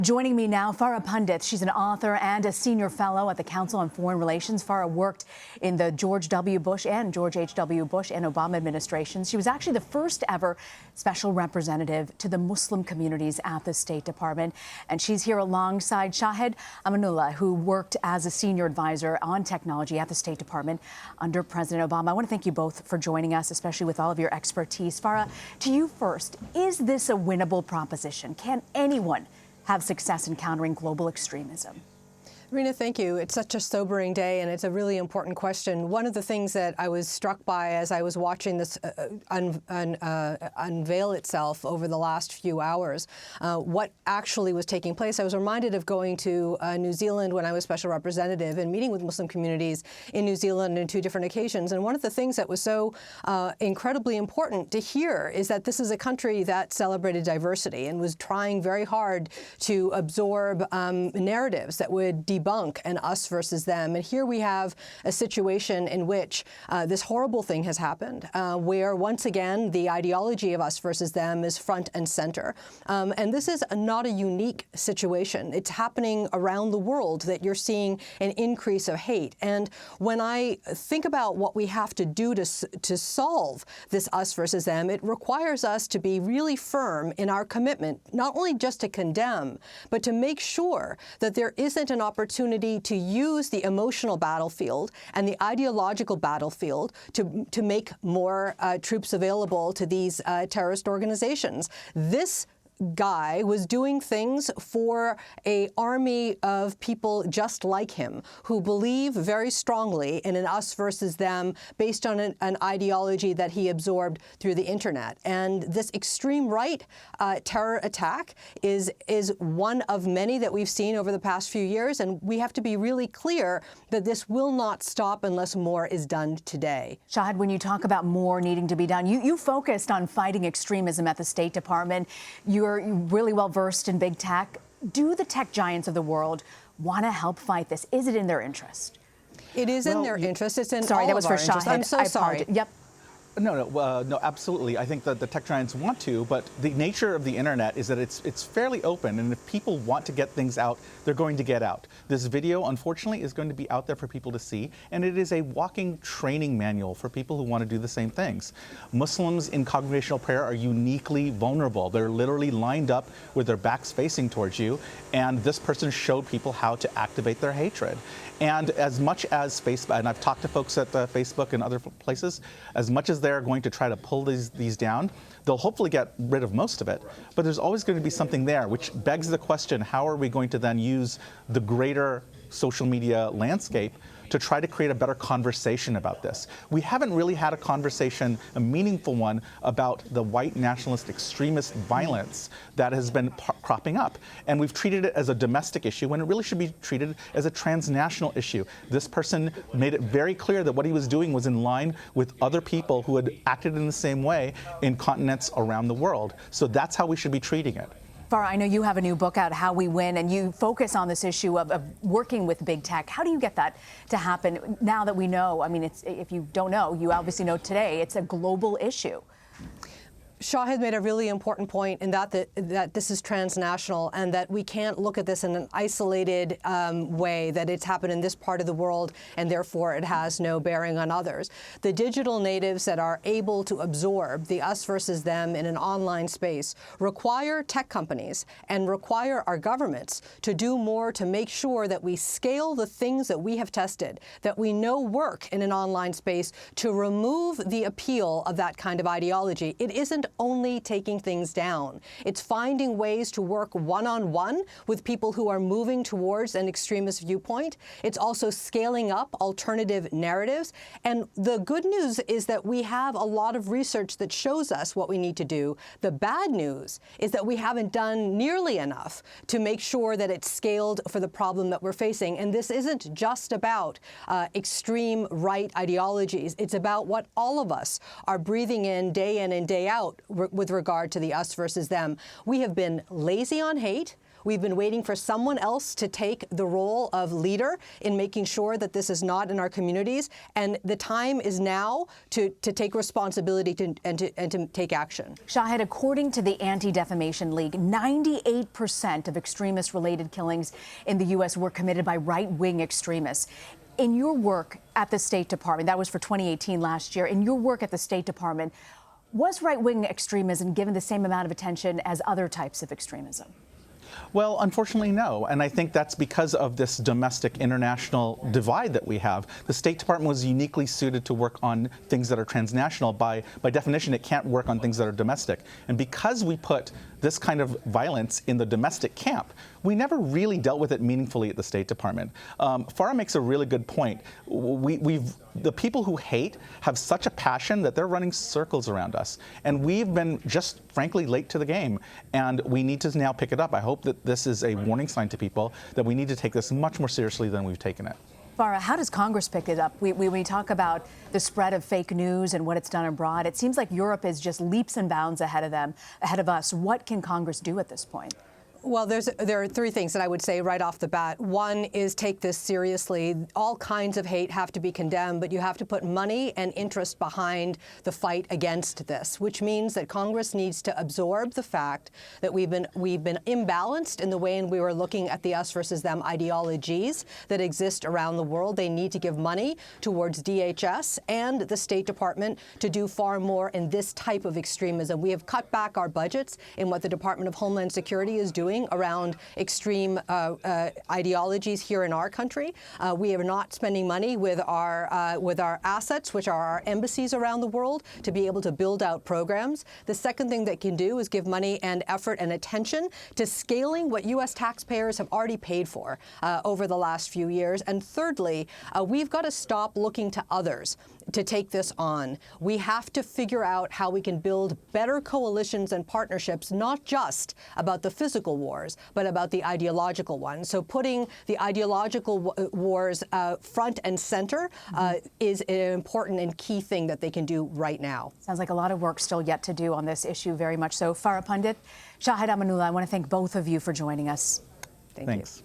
Joining me now, Farah Pandtih. She's an author and a senior fellow at the Council on Foreign Relations. Farah worked in the George W. Bush and George H.W. Bush and Obama administrations. She was actually the first ever special representative to the Muslim communities at the State Department. And she's here alongside Shahed Amanulla, who worked as a senior advisor on technology at the State Department under President Obama. I want to thank you both for joining us, especially with all of your expertise. Farah, to you first, is this a winnable proposition? Can anyone have success in countering global extremism? Rena, thank you. It's such a sobering day, and it's a really important question. One of the things that I was struck by as I was watching this unveil itself over the last few hours, what actually was taking place, I was reminded of going to New Zealand when I was special representative and meeting with Muslim communities in New Zealand on 2 different occasions. And one of the things that was so incredibly important to hear is that this is a country that celebrated diversity and was trying very hard to absorb narratives that would debunk an us versus them. And here we have a situation in which this horrible thing has happened, where once again the ideology of us versus them is front and center. And this is not a unique situation. It's happening around the world that you're seeing an increase of hate. And when I think about what we have to do to solve this us versus them, it requires us to be really firm in our commitment, not only just to condemn, but to make sure that there isn't an opportunity to use the emotional battlefield and the ideological battlefield to make more troops available to these terrorist organizations. This guy was doing things for an army of people just like him who believe very strongly in an us versus them based on an ideology that he absorbed through the internet. And this extreme right terror attack is one of many that we've seen over the past few years, and we have to be really clear that this will not stop unless more is done today. Shahed, when you talk about more needing to be done, you focused on fighting extremism at the State Department. You're really well versed in big tech. Do the tech giants of the world want to help fight this? Is it in their interest? It is in their interest. It's in sorry, all that was of for our interest. Shahed. I'm so sorry. Yep. No, absolutely. I think that the tech giants want to, but the nature of the internet is that it's fairly open, and if people want to get things out, they're going to get out. This video, unfortunately, is going to be out there for people to see, and it is a walking training manual for people who want to do the same things. Muslims in congregational prayer are uniquely vulnerable. They're literally lined up with their backs facing towards you, and this person showed people how to activate their hatred. And as much as Facebook, and I've talked to folks at Facebook and other places, as much as they're going to try to pull these down, they'll hopefully get rid of most of it. But there's always going to be something there, which begs the question, how are we going to then use the greater social media landscape to try to create a better conversation about this? We haven't really had a conversation, a meaningful one, about the white nationalist extremist violence that has been cropping up. And we've treated it as a domestic issue when it really should be treated as a transnational issue. This person made it very clear that what he was doing was in line with other people who had acted in the same way in continents around the world. So that's how we should be treating it. Farah, I know you have a new book out, How We Win, and you focus on this issue of working with big tech. How do you get that to happen now that we know? I mean, if you don't know, you obviously know today, it's a global issue. Shahed made a really important point in that this is transnational and that we can't look at this in an isolated way, that it's happened in this part of the world and therefore it has no bearing on others. The digital natives that are able to absorb the us versus them in an online space require tech companies and require our governments to do more to make sure that we scale the things that we have tested, that we know work in an online space, to remove the appeal of that kind of ideology. It isn't only taking things down. It's finding ways to work one-on-one with people who are moving towards an extremist viewpoint. It's also scaling up alternative narratives. And the good news is that we have a lot of research that shows us what we need to do. The bad news is that we haven't done nearly enough to make sure that it's scaled for the problem that we're facing. And this isn't just about extreme right ideologies. It's about what all of us are breathing in and day out with regard to the us versus them. We have been lazy on hate. We've been waiting for someone else to take the role of leader in making sure that this is not in our communities. And the time is now to take responsibility and to take action. Shahed, according to the Anti-Defamation League, 98% of extremist-related killings in the U.S. were committed by right-wing extremists. In your work at the State Department, that was for 2018 last year, in your work at the State Department, was right-wing extremism given the same amount of attention as other types of extremism? Well, unfortunately, no. And I think that's because of this domestic international divide that we have. The State Department was uniquely suited to work on things that are transnational. By definition, it can't work on things that are domestic. And because we put this kind of violence in the domestic camp, we never really dealt with it meaningfully at the State Department. Farah makes a really good point. The people who hate have such a passion that they're running circles around us. And we've been just, frankly, late to the game. And we need to now pick it up. I hope that this is a warning sign to people that we need to take this much more seriously than we've taken it. Farah, how does Congress pick it up? We talk about the spread of fake news and what it's done abroad. It seems like Europe is just leaps and bounds ahead of us. What can Congress do at this point? Well, there are three things that I would say right off the bat. One is take this seriously. All kinds of hate have to be condemned, but you have to put money and interest behind the fight against this, which means that Congress needs to absorb the fact that we've been imbalanced in the way in we were looking at the us versus them ideologies that exist around the world. They need to give money towards DHS and the State Department to do far more in this type of extremism. We have cut back our budgets in what the Department of Homeland Security is doing around extreme ideologies here in our country. We are not spending money with our assets, which are our embassies around the world, to be able to build out programs. The second thing that can do is give money and effort and attention to scaling what U.S. taxpayers have already paid for over the last few years. And thirdly, we've got to stop looking to others to take this on. We have to figure out how we can build better coalitions and partnerships, not just about the physical wars, but about the ideological ones. So putting the ideological wars front and center is an important and key thing that they can do right now. Sounds like a lot of work still yet to do on this issue, very much so. Farah Pandtih, Shahed Amanulla, I want to thank both of you for joining us. Thanks.